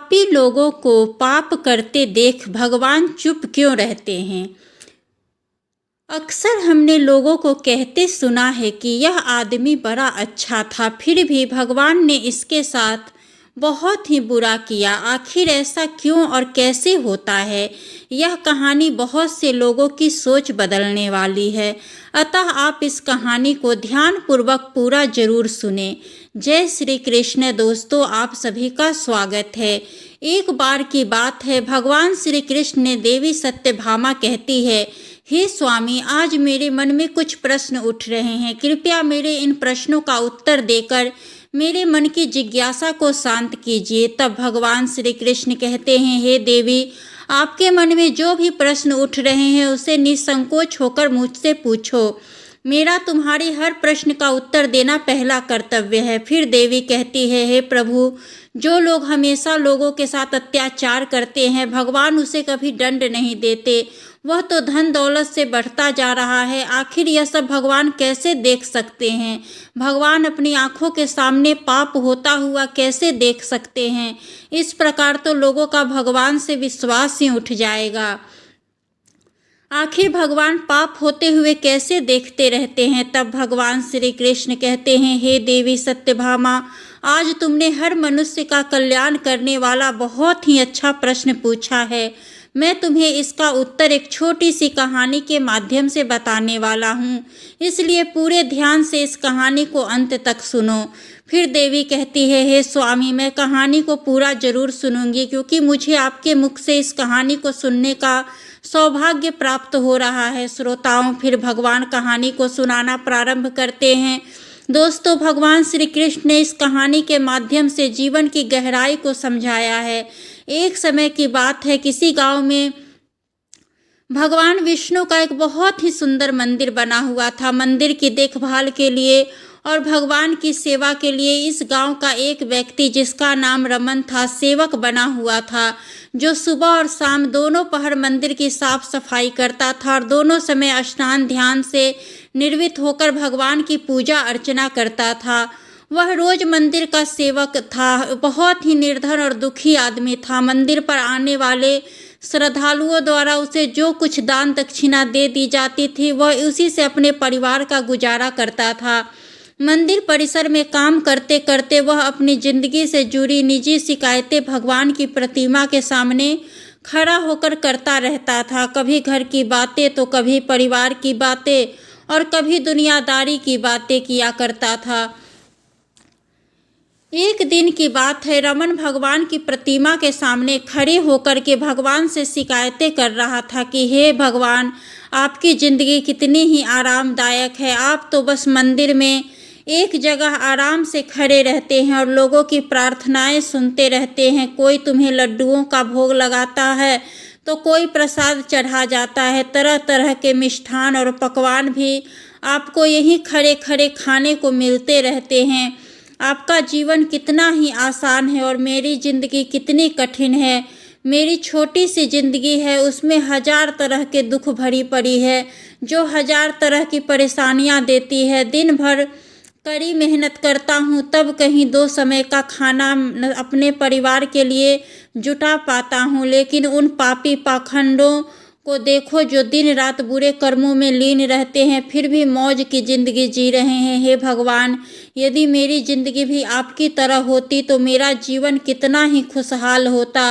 पापी लोगों को पाप करते देख भगवान चुप क्यों रहते हैं? अक्सर हमने लोगों को कहते सुना है कि यह आदमी बड़ा अच्छा था, फिर भी भगवान ने इसके साथ बहुत ही बुरा किया। आखिर ऐसा क्यों और कैसे होता है? यह कहानी बहुत से लोगों की सोच बदलने वाली है, अतः आप इस कहानी को ध्यानपूर्वक पूरा जरूर सुने। जय श्री कृष्ण दोस्तों, आप सभी का स्वागत है। एक बार की बात है, भगवान श्री कृष्ण ने देवी सत्यभामा कहती है, हे स्वामी, आज मेरे मन में कुछ प्रश्न उठ रहे हैं, कृपया मेरे इन प्रश्नों का उत्तर देकर मेरे मन की जिज्ञासा को शांत कीजिए। तब भगवान श्री कृष्ण कहते हैं, हे देवी, आपके मन में जो भी प्रश्न उठ रहे हैं उसे निसंकोच होकर मुझसे पूछो। मेरा तुम्हारे हर प्रश्न का उत्तर देना पहला कर्तव्य है। फिर देवी कहती है, हे प्रभु, जो लोग हमेशा लोगों के साथ अत्याचार करते हैं, भगवान उसे कभी दंड नहीं देते। वह तो धन दौलत से बढ़ता जा रहा है, आखिर यह सब भगवान कैसे देख सकते हैं? भगवान अपनी आंखों के सामने पाप होता हुआ कैसे देख सकते हैं? इस प्रकार तो लोगों का भगवान से विश्वास ही उठ जाएगा। आखिर भगवान पाप होते हुए कैसे देखते रहते हैं? तब भगवान श्री कृष्ण कहते हैं, हे देवी सत्यभामा, आज तुमने हर मनुष्य का कल्याण करने वाला बहुत ही अच्छा प्रश्न पूछा है। मैं तुम्हें इसका उत्तर एक छोटी सी कहानी के माध्यम से बताने वाला हूँ, इसलिए पूरे ध्यान से इस कहानी को अंत तक सुनो। फिर देवी कहती है, हे स्वामी, मैं कहानी को पूरा जरूर सुनूंगी, क्योंकि मुझे आपके मुख से इस कहानी को सुनने का सौभाग्य प्राप्त हो रहा है। श्रोताओं, फिर भगवान कहानी को सुनाना प्रारंभ करते हैं। दोस्तों, भगवान श्री कृष्ण ने इस कहानी के माध्यम से जीवन की गहराई को समझाया है। एक समय की बात है, किसी गांव में भगवान विष्णु का एक बहुत ही सुंदर मंदिर बना हुआ था। मंदिर की देखभाल के लिए और भगवान की सेवा के लिए इस गांव का एक व्यक्ति, जिसका नाम रमन था, सेवक बना हुआ था, जो सुबह और शाम दोनों पहर मंदिर की साफ सफाई करता था और दोनों समय स्नान ध्यान से निर्वित होकर भगवान की पूजा अर्चना करता था। वह रोज मंदिर का सेवक था, बहुत ही निर्धन और दुखी आदमी था। मंदिर पर आने वाले श्रद्धालुओं द्वारा उसे जो कुछ दान दक्षिणा दे दी जाती थी, वह उसी से अपने परिवार का गुजारा करता था। मंदिर परिसर में काम करते करते वह अपनी जिंदगी से जुड़ी निजी शिकायतें भगवान की प्रतिमा के सामने खड़ा होकर करता रहता था। कभी घर की बातें तो कभी परिवार की बातें और कभी दुनियादारी की बातें किया करता था। एक दिन की बात है, रमन भगवान की प्रतिमा के सामने खड़े होकर के भगवान से शिकायतें कर रहा था कि हे भगवान, आपकी ज़िंदगी कितनी ही आरामदायक है। आप तो बस मंदिर में एक जगह आराम से खड़े रहते हैं और लोगों की प्रार्थनाएं सुनते रहते हैं। कोई तुम्हें लड्डुओं का भोग लगाता है तो कोई प्रसाद चढ़ा जाता है। तरह तरह के मिष्ठान और पकवान भी आपको यहीं खड़े खड़े खाने को मिलते रहते हैं। आपका जीवन कितना ही आसान है और मेरी ज़िंदगी कितनी कठिन है। मेरी छोटी सी ज़िंदगी है, उसमें हजार तरह के दुख भरी पड़ी है, जो हजार तरह की परेशानियां देती है। दिन भर कड़ी मेहनत करता हूँ, तब कहीं दो समय का खाना अपने परिवार के लिए जुटा पाता हूँ, लेकिन उन पापी पाखंडों को देखो जो दिन रात बुरे कर्मों में लीन रहते हैं, फिर भी मौज की ज़िंदगी जी रहे हैं। हे भगवान, यदि मेरी ज़िंदगी भी आपकी तरह होती तो मेरा जीवन कितना ही खुशहाल होता।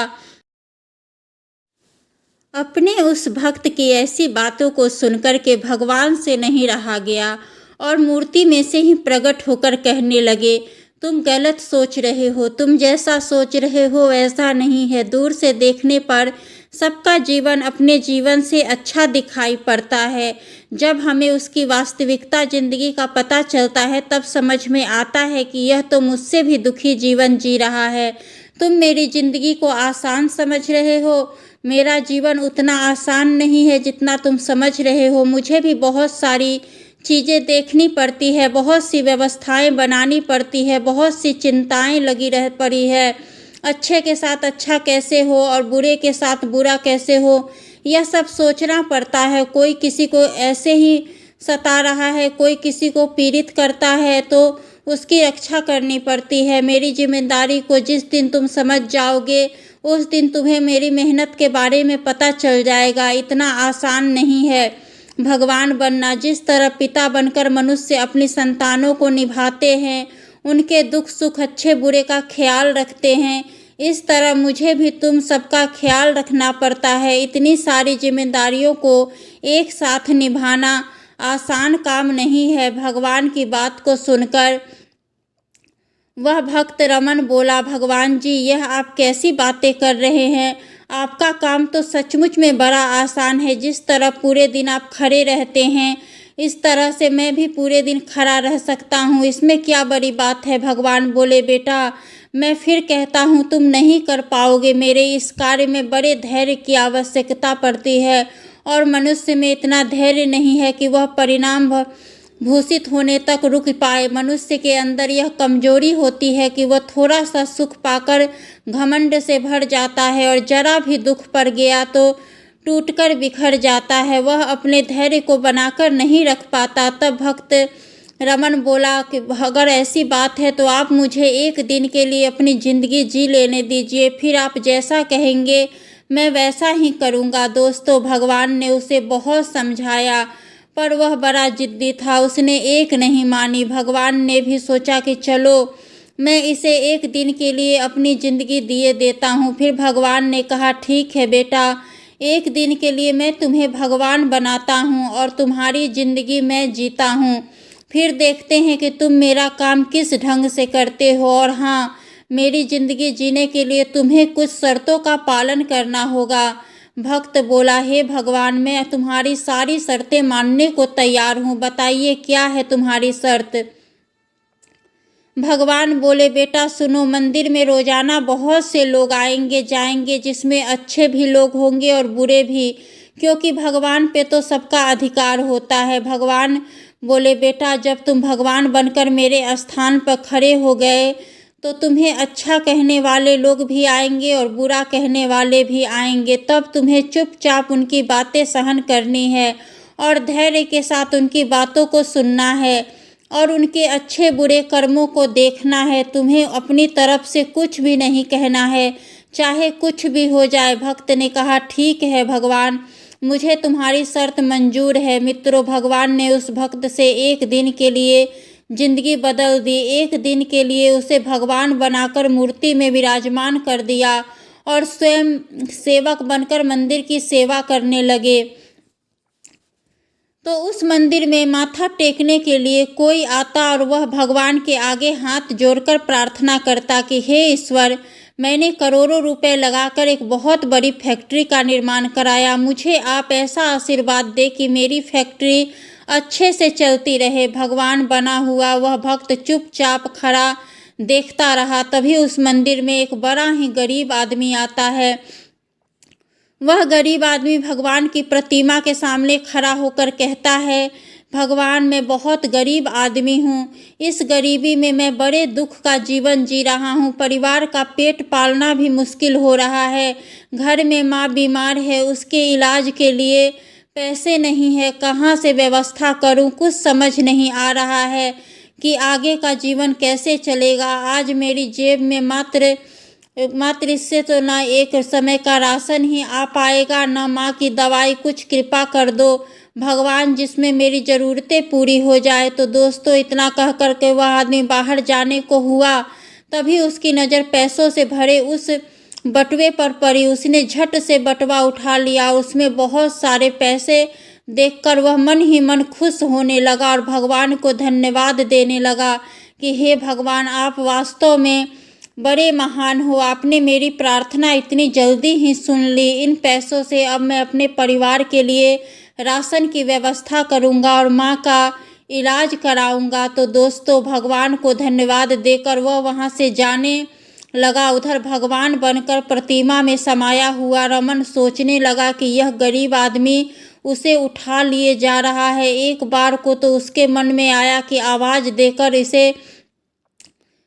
अपने उस भक्त की ऐसी बातों को सुनकर के भगवान से नहीं रहा गया और मूर्ति में से ही प्रकट होकर कहने लगे, तुम गलत सोच रहे हो, तुम जैसा सोच रहे हो वैसा नहीं है। दूर से देखने पर सबका जीवन अपने जीवन से अच्छा दिखाई पड़ता है। जब हमें उसकी वास्तविकता ज़िंदगी का पता चलता है, तब समझ में आता है कि यह तो मुझसे भी दुखी जीवन जी रहा है। तुम मेरी ज़िंदगी को आसान समझ रहे हो, मेरा जीवन उतना आसान नहीं है जितना तुम समझ रहे हो। मुझे भी बहुत सारी चीज़ें देखनी पड़ती है, बहुत सी व्यवस्थाएं बनानी पड़ती है, बहुत सी चिंताएं लगी रह पड़ी है। अच्छे के साथ अच्छा कैसे हो और बुरे के साथ बुरा कैसे हो, यह सब सोचना पड़ता है। कोई किसी को ऐसे ही सता रहा है, कोई किसी को पीड़ित करता है, तो उसकी रक्षा करनी पड़ती है। मेरी जिम्मेदारी को जिस दिन तुम समझ जाओगे, उस दिन तुम्हें मेरी मेहनत के बारे में पता चल जाएगा। इतना आसान नहीं है भगवान बनना। जिस तरह पिता बनकर मनुष्य अपनी संतानों को निभाते हैं, उनके दुख सुख अच्छे बुरे का ख्याल रखते हैं, इस तरह मुझे भी तुम सबका ख्याल रखना पड़ता है। इतनी सारी जिम्मेदारियों को एक साथ निभाना आसान काम नहीं है। भगवान की बात को सुनकर वह भक्त रमन बोला, भगवान जी, यह आप कैसी बातें कर रहे हैं? आपका काम तो सचमुच में बड़ा आसान है। जिस तरह पूरे दिन आप खड़े रहते हैं, इस तरह से मैं भी पूरे दिन खड़ा रह सकता हूँ। इसमें क्या बड़ी बात है? भगवान बोले, बेटा, मैं फिर कहता हूँ, तुम नहीं कर पाओगे। मेरे इस कार्य में बड़े धैर्य की आवश्यकता पड़ती है और मनुष्य में इतना धैर्य नहीं है कि वह परिणाम भूषित होने तक रुक पाए। मनुष्य के अंदर यह कमजोरी होती है कि वह थोड़ा सा सुख पाकर घमंड से भर जाता है और जरा भी दुख पड़ गया तो टूटकर बिखर जाता है। वह अपने धैर्य को बनाकर नहीं रख पाता। तब भक्त रमन बोला कि अगर ऐसी बात है तो आप मुझे एक दिन के लिए अपनी ज़िंदगी जी लेने दीजिए, फिर आप जैसा कहेंगे मैं वैसा ही करूँगा। दोस्तों, भगवान ने उसे बहुत समझाया पर वह बड़ा जिद्दी था। उसने एक नहीं मानी। भगवान ने भी सोचा कि चलो मैं इसे एक दिन के लिए अपनी ज़िंदगी दिए देता हूँ। फिर भगवान ने कहा, ठीक है बेटा, एक दिन के लिए मैं तुम्हें भगवान बनाता हूँ और तुम्हारी ज़िंदगी मैं जीता हूँ। फिर देखते हैं कि तुम मेरा काम किस ढंग से करते हो। और हाँ, मेरी ज़िंदगी जीने के लिए तुम्हें कुछ शर्तों का पालन करना होगा। भक्त बोला, हे भगवान, मैं तुम्हारी सारी शर्तें मानने को तैयार हूँ। बताइए क्या है तुम्हारी शर्त? भगवान बोले, बेटा सुनो, मंदिर में रोजाना बहुत से लोग आएंगे जाएंगे, जिसमें अच्छे भी लोग होंगे और बुरे भी, क्योंकि भगवान पे तो सबका अधिकार होता है। भगवान बोले, बेटा, जब तुम भगवान बनकर मेरे स्थान पर खड़े हो गए तो तुम्हें अच्छा कहने वाले लोग भी आएंगे और बुरा कहने वाले भी आएंगे। तब तुम्हें चुपचाप उनकी बातें सहन करनी है और धैर्य के साथ उनकी बातों को सुनना है और उनके अच्छे बुरे कर्मों को देखना है। तुम्हें अपनी तरफ से कुछ भी नहीं कहना है, चाहे कुछ भी हो जाए। भक्त ने कहा, ठीक है भगवान, मुझे तुम्हारी शर्त मंजूर है। मित्रों, भगवान ने उस भक्त से एक दिन के लिए जिंदगी बदल दी। एक दिन के लिए उसे भगवान बनाकर मूर्ति में विराजमान कर दिया और स्वयं सेवक बनकर मंदिर की सेवा करने लगे। तो उस मंदिर में माथा टेकने के लिए कोई आता और वह भगवान के आगे हाथ जोड़कर प्रार्थना करता कि हे ईश्वर, मैंने करोड़ों रुपए लगाकर एक बहुत बड़ी फैक्ट्री का निर्माण कराया। मुझे आप ऐसा आशीर्वाद दे कि मेरी फैक्ट्री अच्छे से चलती रहे। भगवान बना हुआ वह भक्त चुपचाप खड़ा देखता रहा। तभी उस मंदिर में एक बड़ा ही गरीब आदमी आता है। वह गरीब आदमी भगवान की प्रतिमा के सामने खड़ा होकर कहता है, भगवान, मैं बहुत गरीब आदमी हूँ। इस गरीबी में मैं बड़े दुख का जीवन जी रहा हूँ। परिवार का पेट पालना भी मुश्किल हो रहा है। घर में माँ बीमार है, उसके इलाज के लिए पैसे नहीं है। कहाँ से व्यवस्था करूँ, कुछ समझ नहीं आ रहा है कि आगे का जीवन कैसे चलेगा। आज मेरी जेब में मात्र इससे तो ना एक समय का राशन ही आ पाएगा, ना माँ की दवाई। कुछ कृपा कर दो भगवान, जिसमें मेरी ज़रूरतें पूरी हो जाए। तो दोस्तों, इतना कह कर के वह आदमी बाहर जाने को हुआ, तभी उसकी नज़र पैसों से भरे उस बटुए पर पड़ी। उसने झट से बटुआ उठा लिया। उसमें बहुत सारे पैसे देखकर वह मन ही मन खुश होने लगा और भगवान को धन्यवाद देने लगा कि हे भगवान, आप वास्तव में बड़े महान हो। आपने मेरी प्रार्थना इतनी जल्दी ही सुन ली। इन पैसों से अब मैं अपने परिवार के लिए राशन की व्यवस्था करूंगा और माँ का इलाज कराऊंगा। तो दोस्तों, भगवान को धन्यवाद देकर वह वहाँ से जाने लगा। उधर भगवान बनकर प्रतिमा में समाया हुआ रमन सोचने लगा कि यह गरीब आदमी उसे उठा लिए जा रहा है। एक बार को तो उसके मन में आया कि आवाज़ देकर इसे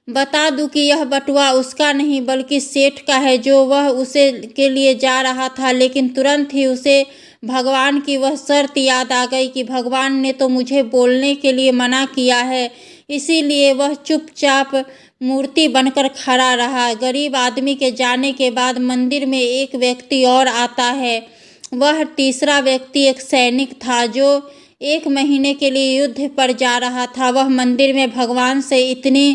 बता दूं कि यह बटुआ उसका नहीं बल्कि सेठ का है, जो वह उसे के लिए जा रहा था। लेकिन तुरंत ही उसे भगवान की वह शर्त याद आ गई कि भगवान ने तो मुझे बोलने के लिए मना किया है। इसीलिए वह चुपचाप मूर्ति बनकर खड़ा रहा। गरीब आदमी के जाने के बाद मंदिर में एक व्यक्ति और आता है। वह तीसरा व्यक्ति एक सैनिक था जो 1 महीने के लिए युद्ध पर जा रहा था। वह मंदिर में भगवान से इतनी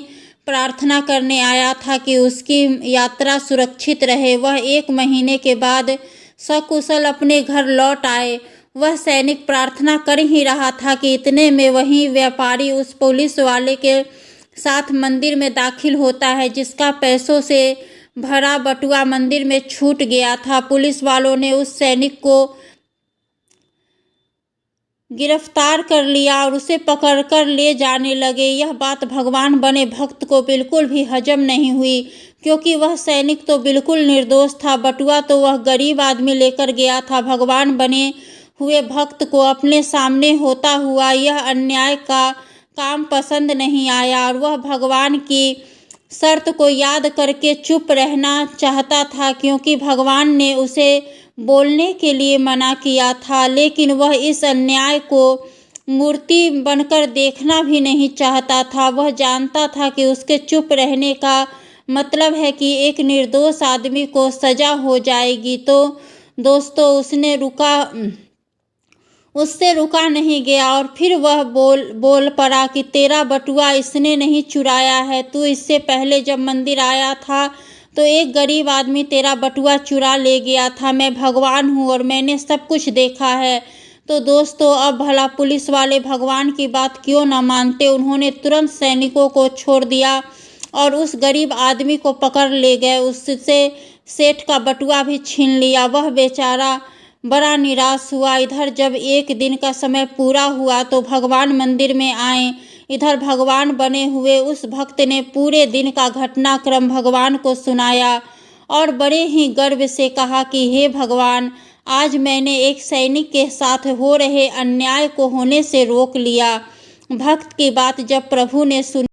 प्रार्थना करने आया था कि उसकी यात्रा सुरक्षित रहे। वह 1 महीने के बाद सकुशल अपने घर लौट आए। वह सैनिक प्रार्थना कर ही रहा था कि इतने में वही व्यापारी उस पुलिस वाले के साथ मंदिर में दाखिल होता है जिसका पैसों से भरा बटुआ मंदिर में छूट गया था। पुलिस वालों ने उस सैनिक को गिरफ्तार कर लिया और उसे पकड़कर ले जाने लगे। यह बात भगवान बने भक्त को बिल्कुल भी हजम नहीं हुई, क्योंकि वह सैनिक तो बिल्कुल निर्दोष था। बटुआ तो वह गरीब आदमी लेकर गया था। भगवान बने हुए भक्त को अपने सामने होता हुआ यह अन्याय का काम पसंद नहीं आया और वह भगवान की शर्त को याद करके चुप रहना चाहता था, क्योंकि भगवान ने उसे बोलने के लिए मना किया था। लेकिन वह इस अन्याय को मूर्ति बनकर देखना भी नहीं चाहता था। वह जानता था कि उसके चुप रहने का मतलब है कि एक निर्दोष आदमी को सजा हो जाएगी। तो दोस्तों उससे रुका नहीं गया और फिर वह बोल पड़ा कि तेरा बटुआ इसने नहीं चुराया है। तू इससे पहले जब मंदिर आया था तो एक गरीब आदमी तेरा बटुआ चुरा ले गया था। मैं भगवान हूँ और मैंने सब कुछ देखा है। तो दोस्तों, अब भला पुलिस वाले भगवान की बात क्यों न मानते। उन्होंने तुरंत सैनिकों को छोड़ दिया और उस गरीब आदमी को पकड़ ले गए। उससे सेठ का बटुआ भी छीन लिया। वह बेचारा बड़ा निराश हुआ। इधर जब 1 दिन का समय पूरा हुआ तो भगवान मंदिर में आए। इधर भगवान बने हुए उस भक्त ने पूरे दिन का घटनाक्रम भगवान को सुनाया और बड़े ही गर्व से कहा कि हे भगवान, आज मैंने एक सैनिक के साथ हो रहे अन्याय को होने से रोक लिया। भक्त की बात जब प्रभु ने सुनी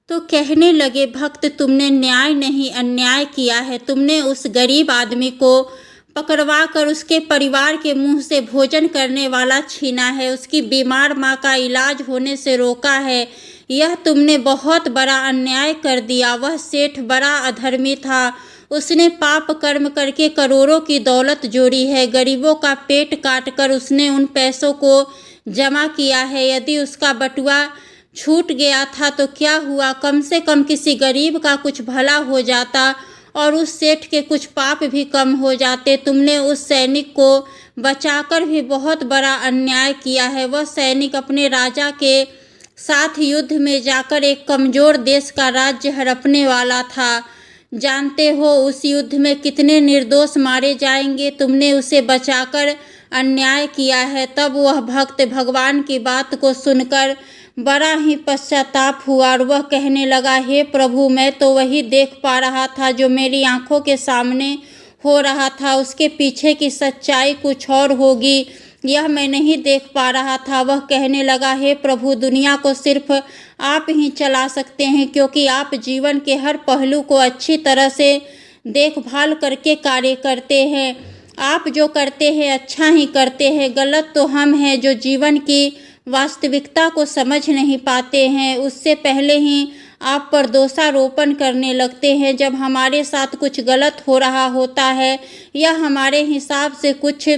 तो कहने लगे, भक्त, तुमने न्याय नहीं अन्याय किया है। तुमने उस गरीब आदमी को पकड़वा कर उसके परिवार के मुंह से भोजन करने वाला छीना है, उसकी बीमार माँ का इलाज होने से रोका है। यह तुमने बहुत बड़ा अन्याय कर दिया। वह सेठ बड़ा अधर्मी था। उसने पाप कर्म करके करोड़ों की दौलत जोड़ी है। गरीबों का पेट काट कर उसने उन पैसों को जमा किया है। यदि उसका बटुआ छूट गया था तो क्या हुआ, कम से कम किसी गरीब का कुछ भला हो जाता और उस सेठ के कुछ पाप भी कम हो जाते। तुमने उस सैनिक को बचाकर भी बहुत बड़ा अन्याय किया है। वह सैनिक अपने राजा के साथ युद्ध में जाकर एक कमज़ोर देश का राज्य हड़पने वाला था। जानते हो उस युद्ध में कितने निर्दोष मारे जाएंगे। तुमने उसे बचाकर अन्याय किया है। तब वह भक्त भगवान की बात को सुनकर बड़ा ही पश्चाताप हुआ और वह कहने लगा, हे प्रभु, मैं तो वही देख पा रहा था जो मेरी आंखों के सामने हो रहा था। उसके पीछे की सच्चाई कुछ और होगी, यह मैं नहीं देख पा रहा था। वह कहने लगा, हे प्रभु, दुनिया को सिर्फ आप ही चला सकते हैं, क्योंकि आप जीवन के हर पहलू को अच्छी तरह से देखभाल करके कार्य करते हैं। आप जो करते हैं अच्छा ही करते हैं। गलत तो हम हैं जो जीवन की वास्तविकता को समझ नहीं पाते हैं। उससे पहले ही आप पर दोषारोपण करने लगते हैं। जब हमारे साथ कुछ गलत हो रहा होता है या हमारे हिसाब से कुछ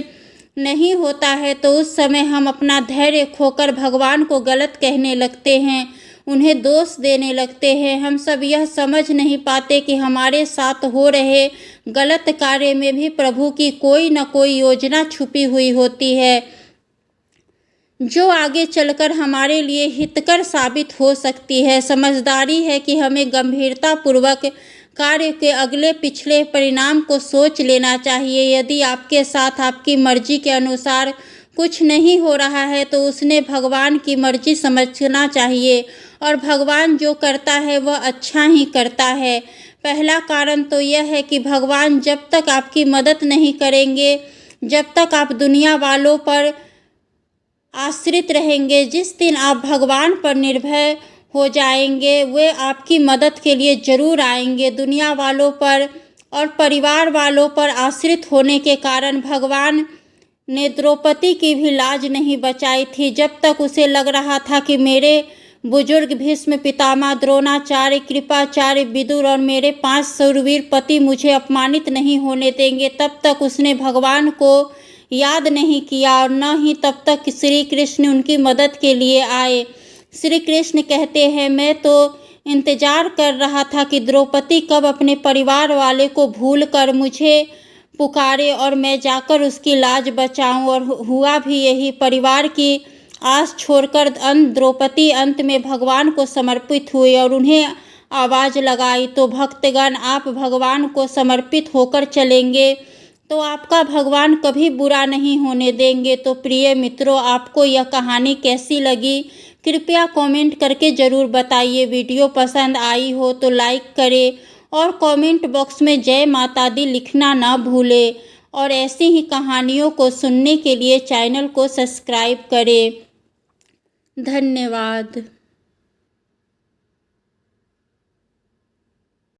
नहीं होता है तो उस समय हम अपना धैर्य खोकर भगवान को गलत कहने लगते हैं, उन्हें दोष देने लगते हैं। हम सब यह समझ नहीं पाते कि हमारे साथ हो रहे गलत कार्य में भी प्रभु की कोई न कोई योजना छुपी हुई होती है, जो आगे चलकर हमारे लिए हितकर साबित हो सकती है। समझदारी है कि हमें गंभीरतापूर्वक कार्य के अगले पिछले परिणाम को सोच लेना चाहिए। यदि आपके साथ आपकी मर्जी के अनुसार कुछ नहीं हो रहा है तो उसने भगवान की मर्जी समझना चाहिए और भगवान जो करता है वह अच्छा ही करता है। पहला कारण तो यह है कि भगवान जब तक आपकी मदद नहीं करेंगे, जब तक आप दुनिया वालों पर आश्रित रहेंगे, जिस दिन आप भगवान पर निर्भर हो जाएंगे वे आपकी मदद के लिए जरूर आएंगे। दुनिया वालों पर और परिवार वालों पर आश्रित होने के कारण भगवान ने द्रौपदी की भी लाज नहीं बचाई थी। जब तक उसे लग रहा था कि मेरे बुजुर्ग भीष्म पितामह द्रोणाचार्य कृपाचार्य विदुर और मेरे 5 शूरवीर पति मुझे अपमानित नहीं होने देंगे, तब तक उसने भगवान को याद नहीं किया और न ही तब तक श्री कृष्ण उनकी मदद के लिए आए। श्री कृष्ण कहते हैं, मैं तो इंतजार कर रहा था कि द्रौपदी कब अपने परिवार वाले को भूलकर मुझे पुकारे और मैं जाकर उसकी लाज बचाऊं, और हुआ भी यही। परिवार की आस छोड़कर द्रौपदी अंत में भगवान को समर्पित हुई और उन्हें आवाज़ लगाई, तो भक्तगण आप भगवान को समर्पित होकर चलेंगे तो आपका भगवान कभी बुरा नहीं होने देंगे। तो प्रिय मित्रों, आपको यह कहानी कैसी लगी कृपया कमेंट करके ज़रूर बताइए। वीडियो पसंद आई हो तो लाइक करें और कमेंट बॉक्स में जय माता दी लिखना ना भूलें, और ऐसी ही कहानियों को सुनने के लिए चैनल को सब्सक्राइब करें। धन्यवाद।